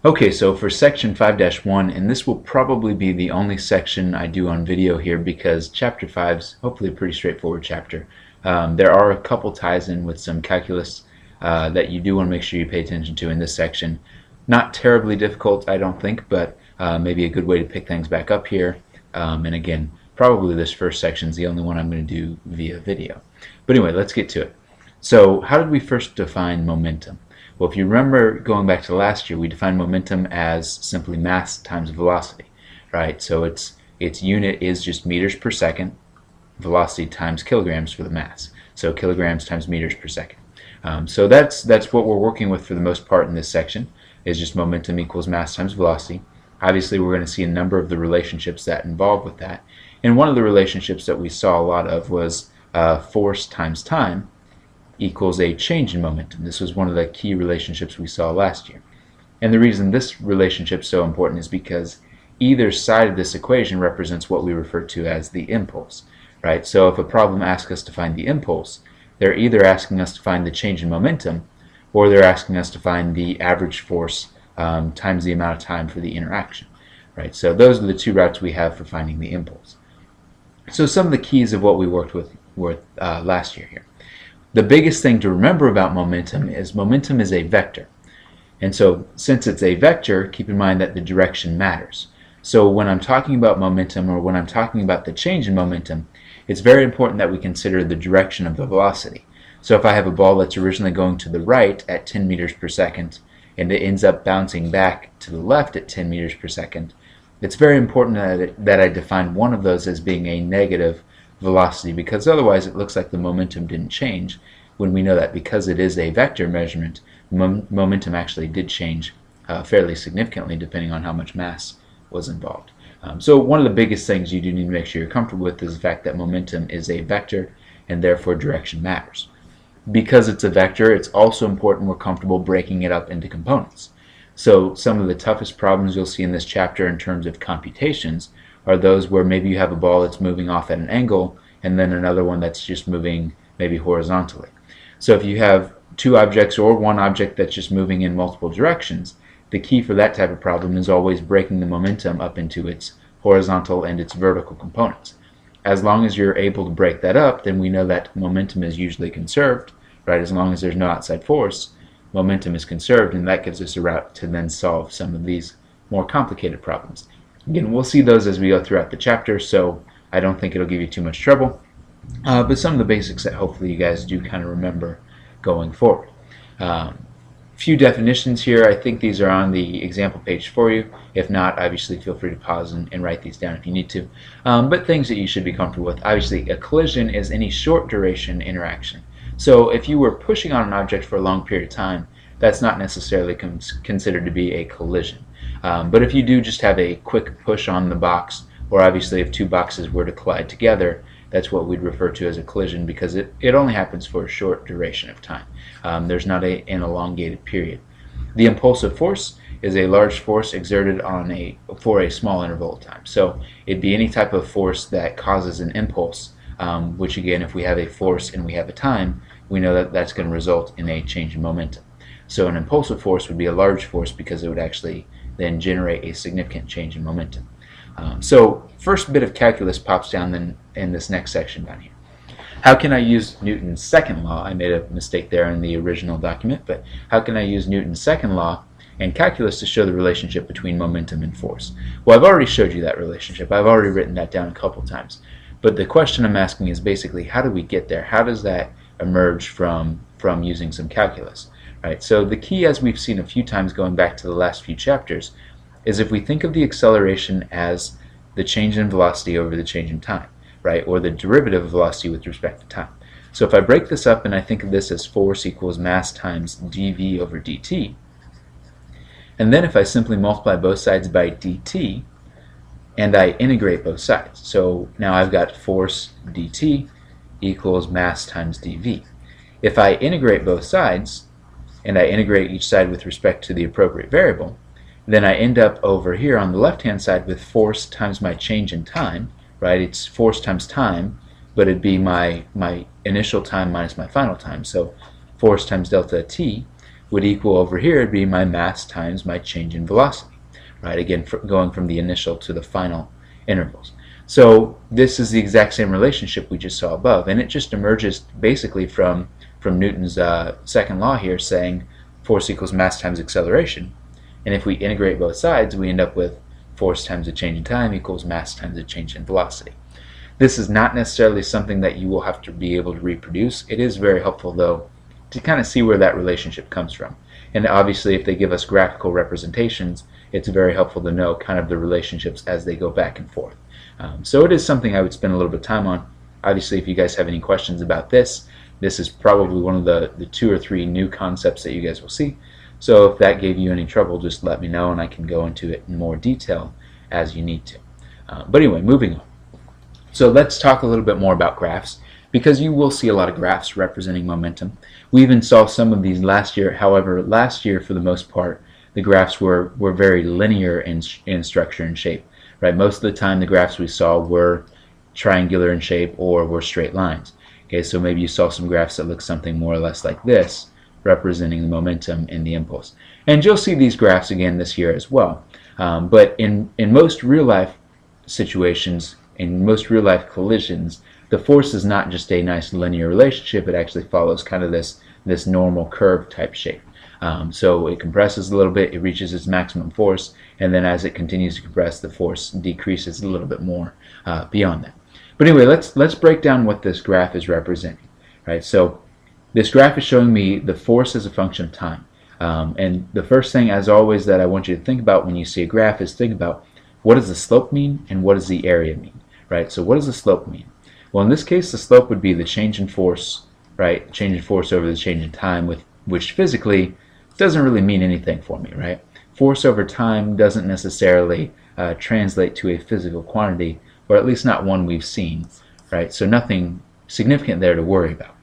Okay, so for section 5-1, and this will probably be the only section I do on video here because chapter 5 is hopefully a pretty straightforward chapter. There are a couple ties in with some calculus that you do want to make sure you pay attention to in this section. Not terribly difficult, I don't think, but maybe a good way to pick things back up here. And again, probably this first section is the only one I'm going to do via video. But anyway, let's get to it. So how did we first define momentum? Well, if you remember going back to last year, we defined momentum as simply mass times velocity, right? So its unit is just meters per second, velocity times kilograms for the mass. So kilograms times meters per second. So that's what we're working with for the most part in this section, is just momentum equals mass times velocity. Obviously, we're going to see a number of the relationships that involve with that. And one of the relationships that we saw a lot of was force times time equals a change in momentum. This was one of the key relationships we saw last year. And the reason this relationship is so important is because either side of this equation represents what we refer to as the impulse, right? So if a problem asks us to find the impulse, they're either asking us to find the change in momentum, or they're asking us to find the average force times the amount of time for the interaction, right? So those are the two routes we have for finding the impulse. So some of the keys of what we worked with last year here. The biggest thing to remember about momentum is a vector. And so since it's a vector, keep in mind that the direction matters. So when I'm talking about momentum, or when I'm talking about the change in momentum, it's very important that we consider the direction of the velocity. So if I have a ball that's originally going to the right at 10 meters per second, and it ends up bouncing back to the left at 10 meters per second, it's very important that I define one of those as being a negative velocity, because otherwise it looks like the momentum didn't change, when we know that because it is a vector measurement, momentum actually did change fairly significantly depending on how much mass was involved. So one of the biggest things you do need to make sure you're comfortable with is the fact that momentum is a vector and therefore direction matters. Because it's a vector, it's also important we're comfortable breaking it up into components. So some of the toughest problems you'll see in this chapter in terms of computations are those where maybe you have a ball that's moving off at an angle and then another one that's just moving maybe horizontally. So if you have two objects or one object that's just moving in multiple directions, the key for that type of problem is always breaking the momentum up into its horizontal and its vertical components. As long as you're able to break that up, then we know that momentum is usually conserved, right? As long as there's no outside force, momentum is conserved, and that gives us a route to then solve some of these more complicated problems. Again, we'll see those as we go throughout the chapter, so I don't think it'll give you too much trouble. But some of the basics that hopefully you guys do kind of remember going forward. Few definitions here. I think these are on the example page for you. If not, obviously feel free to pause and write these down if you need to. But things that you should be comfortable with. Obviously, a collision is any short duration interaction. So if you were pushing on an object for a long period of time, that's not necessarily considered to be a collision. But if you do just have a quick push on the box, or obviously if two boxes were to collide together, that's what we'd refer to as a collision, because it only happens for a short duration of time. There's not an elongated period. The impulsive force is a large force exerted for a small interval of time. So it'd be any type of force that causes an impulse, which again, if we have a force and we have a time, we know that that's going to result in a change in momentum. So an impulsive force would be a large force because it would actually then generate a significant change in momentum. So first bit of calculus pops down then in this next section down here. How can I use Newton's second law? I made a mistake there in the original document, but how can I use Newton's second law and calculus to show the relationship between momentum and force? Well, I've already showed you that relationship. I've already written that down a couple times. But the question I'm asking is basically, how do we get there? How does that emerge from using some calculus? Right? So the key, as we've seen a few times going back to the last few chapters, is if we think of the acceleration as the change in velocity over the change in time, right, or the derivative of velocity with respect to time. So if I break this up and I think of this as force equals mass times dv over dt, and then if I simply multiply both sides by dt, and I integrate both sides, so now I've got force dt equals mass times dv. If I integrate both sides, and I integrate each side with respect to the appropriate variable, then I end up over here on the left-hand side with force times my change in time, right? It's force times time, but it'd be my initial time minus my final time. So force times delta t would equal over here, it'd be my mass times my change in velocity, right? Again, going from the initial to the final intervals. So this is the exact same relationship we just saw above, and it just emerges basically from Newton's second law here, saying force equals mass times acceleration. And if we integrate both sides, we end up with force times the change in time equals mass times the change in velocity. This is not necessarily something that you will have to be able to reproduce. It is very helpful, though, to kind of see where that relationship comes from. And obviously, if they give us graphical representations, it's very helpful to know kind of the relationships as they go back and forth. So it is something I would spend a little bit of time on. Obviously, if you guys have any questions about this, this is probably one of the 2 or 3 new concepts that you guys will see. So if that gave you any trouble, just let me know and I can go into it in more detail as you need to. But anyway, moving on. So let's talk a little bit more about graphs, because you will see a lot of graphs representing momentum. We even saw some of these last year. However, last year, for the most part, the graphs were very linear in structure and shape. Right? Most of the time, the graphs we saw were triangular in shape or were straight lines. Okay, so maybe you saw some graphs that look something more or less like this, representing the momentum and the impulse. And you'll see these graphs again this year as well. But in most real-life situations, in most real-life collisions, the force is not just a nice linear relationship. It actually follows kind of this normal curve type shape. So it compresses a little bit, it reaches its maximum force, and then as it continues to compress, the force decreases a little bit more beyond that. But anyway, let's break down what this graph is representing. Right? So this graph is showing me the force as a function of time. And the first thing, as always, that I want you to think about when you see a graph is think about what does the slope mean and what does the area mean. Right? So what does the slope mean? Well, in this case, the slope would be the change in force, right? Change in force over the change in time, which physically doesn't really mean anything for me, right? Force over time doesn't necessarily translate to a physical quantity, or at least not one we've seen, right? So nothing significant there to worry about.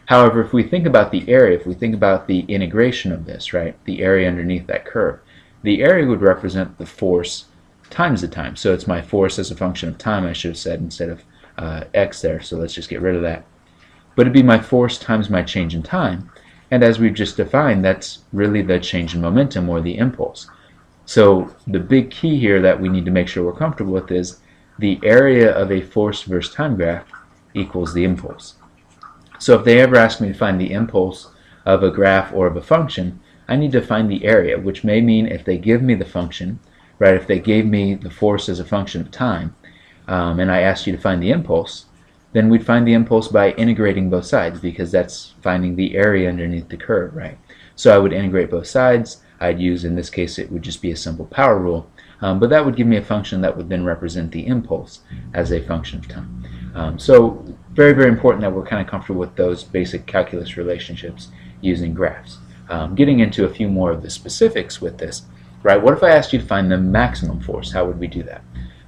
However, if we think about the area, if we think about the integration of this, right, the area underneath that curve, the area would represent the force times the time. So it's my force as a function of time, I should have said, instead of x there, so let's just get rid of that. But it'd be my force times my change in time, and as we've just defined, that's really the change in momentum or the impulse. So the big key here that we need to make sure we're comfortable with is the area of a force versus time graph equals the impulse. So if they ever ask me to find the impulse of a graph or of a function, I need to find the area, which may mean if they give me the function, right, if they gave me the force as a function of time, and I asked you to find the impulse, then we'd find the impulse by integrating both sides, because that's finding the area underneath the curve, right? So I would integrate both sides. I'd use, in this case, it would just be a simple power rule, but that would give me a function that would then represent the impulse as a function of time. So very, very important that we're kind of comfortable with those basic calculus relationships using graphs. Getting into a few more of the specifics with this, right? What if I asked you to find the maximum force? How would we do that?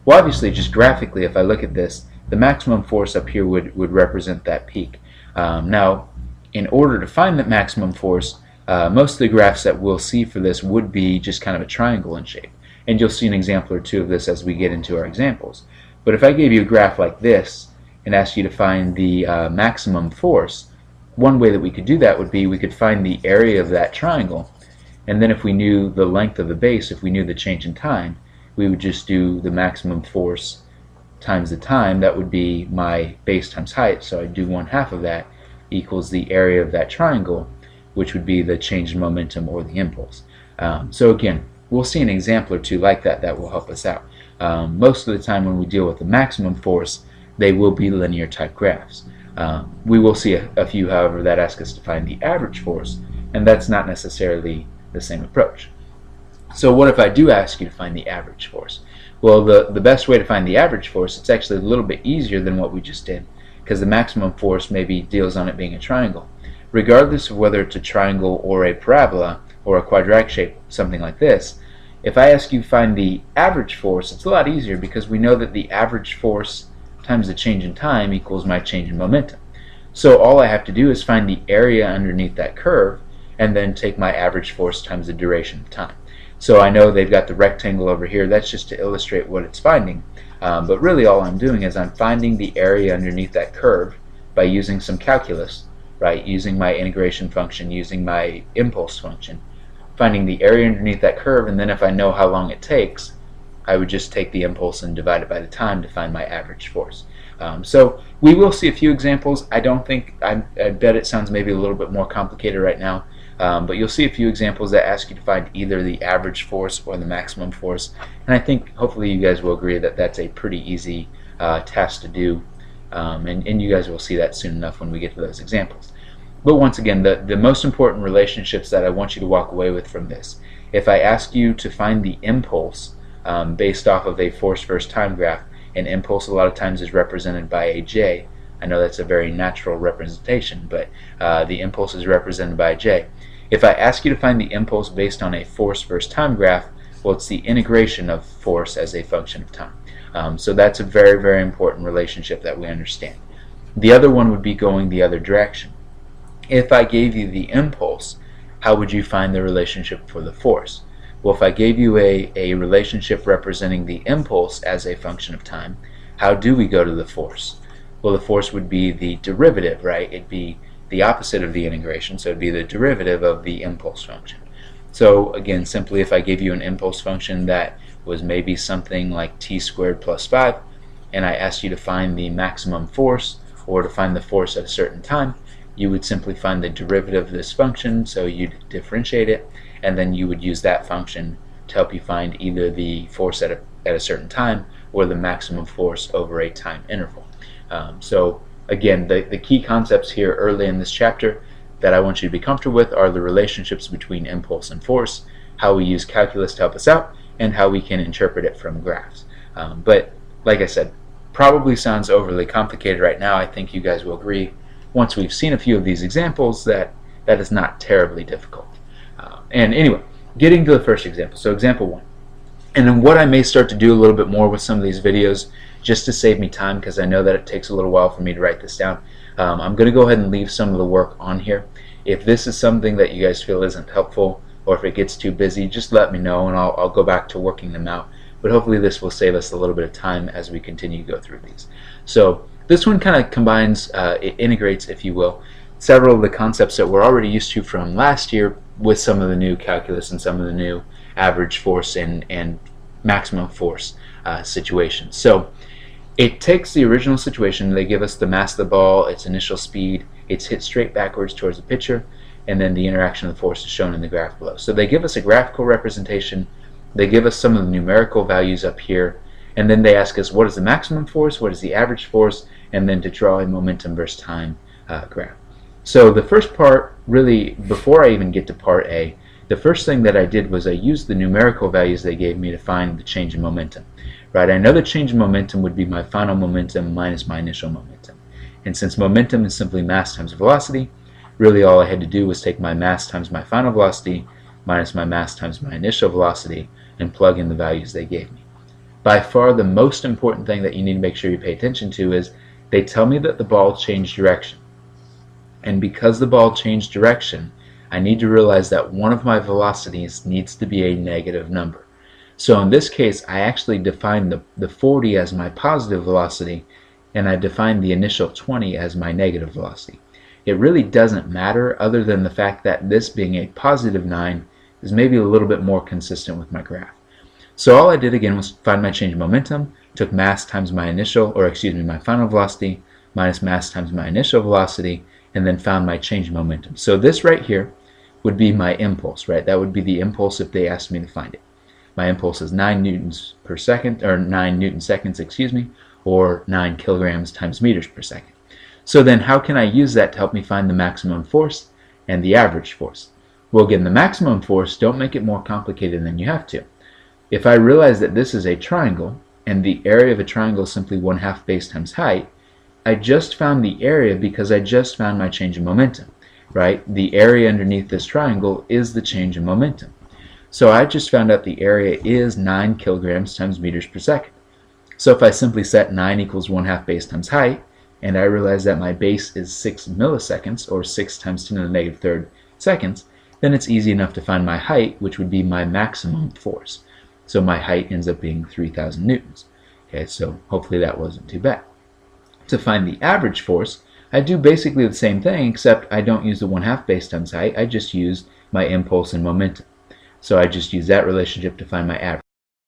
Well, obviously, just graphically, if I look at this, the maximum force up here would represent that peak. Now, in order to find that maximum force, most of the graphs that we'll see for this would be just kind of a triangle in shape. And you'll see an example or two of this as we get into our examples. But if I gave you a graph like this and asked you to find the maximum force, one way that we could do that would be we could find the area of that triangle, and then if we knew the length of the base, if we knew the change in time, we would just do the maximum force times the time. That would be my base times height, so I'd do 1/2 of that equals the area of that triangle, which would be the change in momentum or the impulse. So again, we'll see an example or two like that that will help us out. Most of the time when we deal with the maximum force, they will be linear type graphs. We will see a few, however, that ask us to find the average force, and that's not necessarily the same approach. So what if I do ask you to find the average force? Well, the best way to find the average force, it's actually a little bit easier than what we just did, because the maximum force maybe deals on it being a triangle. Regardless of whether it's a triangle or a parabola or a quadratic shape, something like this, if I ask you to find the average force, it's a lot easier because we know that the average force times the change in time equals my change in momentum. So all I have to do is find the area underneath that curve and then take my average force times the duration of time. So I know they've got the rectangle over here. That's just to illustrate what it's finding. But really all I'm doing is I'm finding the area underneath that curve by using some calculus, right? Using my integration function, using my impulse function, finding the area underneath that curve, and then if I know how long it takes, I would just take the impulse and divide it by the time to find my average force. So we will see a few examples. I bet it sounds maybe a little bit more complicated right now, but you'll see a few examples that ask you to find either the average force or the maximum force, and I think hopefully you guys will agree that that's a pretty easy task to do, and you guys will see that soon enough when we get to those examples. But once again, the most important relationships that I want you to walk away with from this, if I ask you to find the impulse based off of a force versus time graph, an impulse a lot of times is represented by a j. I know that's a very natural representation, but the impulse is represented by a j. If I ask you to find the impulse based on a force versus time graph, well, it's the integration of force as a function of time. So that's a very, very important relationship that we understand. The other one would be going the other direction. If I gave you the impulse, how would you find the relationship for the force? Well, if I gave you a relationship representing the impulse as a function of time, how do we go to the force? Well, the force would be the derivative, right? It'd be the opposite of the integration, so it'd be the derivative of the impulse function. So again, simply if I gave you an impulse function that was maybe something like t squared plus 5, and I asked you to find the maximum force, or to find the force at a certain time, you would simply find the derivative of this function, so you'd differentiate it, and then you would use that function to help you find either the force at a certain time or the maximum force over a time interval. So again, the key concepts here early in this chapter that I want you to be comfortable with are the relationships between impulse and force, how we use calculus to help us out, and how we can interpret it from graphs. But like I said, probably sounds overly complicated right now. I think you guys will agree once we've seen a few of these examples that is not terribly difficult. And anyway, getting to the first example, so example 1. And then what I may start to do a little bit more with some of these videos, just to save me time, because I know that it takes a little while for me to write this down, I'm going to go ahead and leave some of the work on here. If this is something that you guys feel isn't helpful, or if it gets too busy, just let me know and I'll go back to working them out. But hopefully this will save us a little bit of time as we continue to go through these. So this one kind of combines, it integrates, if you will, several of the concepts that we're already used to from last year with some of the new calculus and some of the new average force and maximum force situations. So it takes the original situation, they give us the mass of the ball, its initial speed, it's hit straight backwards towards the pitcher, and then the interaction of the force is shown in the graph below. So they give us a graphical representation, they give us some of the numerical values up here, and then they ask us what is the maximum force, what is the average force, and then to draw a momentum versus time graph. So the first part, really, before I even get to part A, the first thing that I did was I used the numerical values they gave me to find the change in momentum. Right? I know the change in momentum would be my final momentum minus my initial momentum. And since momentum is simply mass times velocity, really all I had to do was take my mass times my final velocity minus my mass times my initial velocity and plug in the values they gave me. By far the most important thing that you need to make sure you pay attention to is they tell me that the ball changed direction. And because the ball changed direction, I need to realize that one of my velocities needs to be a negative number. So in this case, I actually defined the 40 as my positive velocity, and I defined the initial 20 as my negative velocity. It really doesn't matter, other than the fact that this being a positive 9 is maybe a little bit more consistent with my graph. So all I did again was find my change in momentum, took mass times my initial, or excuse me, my final velocity, minus mass times my initial velocity, and then found my change in momentum. So this right here would be my impulse, right? That would be the impulse if they asked me to find it. My impulse is 9 newtons per second, or 9 newton seconds, excuse me, or 9 kilograms times meters per second. So then how can I use that to help me find the maximum force and the average force? Well, again, the maximum force, don't make it more complicated than you have to. If I realize that this is a triangle, and the area of a triangle is simply 1/2 base times height, I just found the area because I just found my change in momentum, right? The area underneath this triangle is the change in momentum. So I just found out the area is 9 kilograms times meters per second. So if I simply set 9 equals 1/2 base times height, and I realize that my base is 6 milliseconds, or 6 times 10 to the negative third seconds, then it's easy enough to find my height, which would be my maximum force. So my height ends up being 3,000 newtons. Okay, so hopefully that wasn't too bad. To find the average force, I do basically the same thing, except I don't use the 1/2 base times height. I just use my impulse and momentum. So I just use that relationship to find my average.